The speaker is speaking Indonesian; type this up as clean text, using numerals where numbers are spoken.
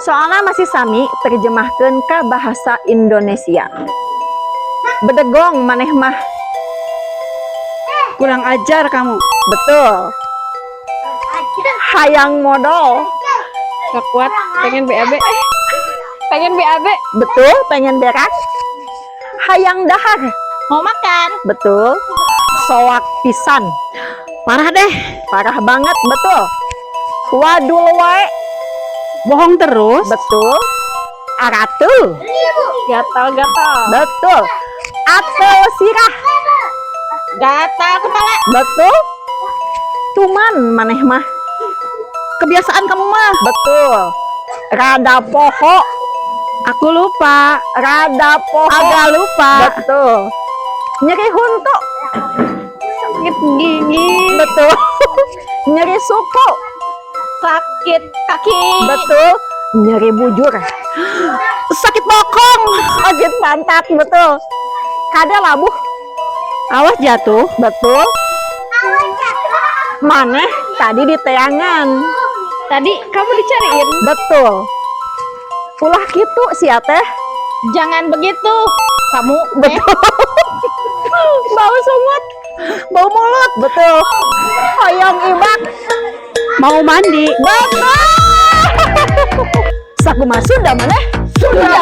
Soalnya masih sami terjemahkan ke bahasa Indonesia. Bedegong maneh mah. Kurang ajar kamu. Betul. Hayang modal. Gak kuat, pengen BAB. Pengen BAB. Betul, pengen berak. Hayang dahar. Mau makan. Betul. Soak pisan. Parah deh. Parah banget, betul. Wadul wae. Bohong terus. Betul. Aratul. Gatal-gatal. Betul. Atel sirah. Gatal kepala. Betul. Tuman maneh mah. Kebiasaan kamu mah. Betul. Rada poho. Aku lupa. Rada poho. Agak lupa. Betul. Nyeri huntu. Sakit gigi. Betul. Nyeri suku. Sakit kaki. Betul. Nyeri bujur. Sakit bokong. Sakit pantat. Betul. Kada labuh. Awas jatuh. Betul. Maneh tadi di teangan. Tadi kamu dicariin. Betul. Ulah gitu sia teh. Jangan begitu. Kamu Betul. Bau sungut. Bau mulut. Betul. Hoyong ibak. mau mandi. Betul. Saku masuk dah maneh. Sudah.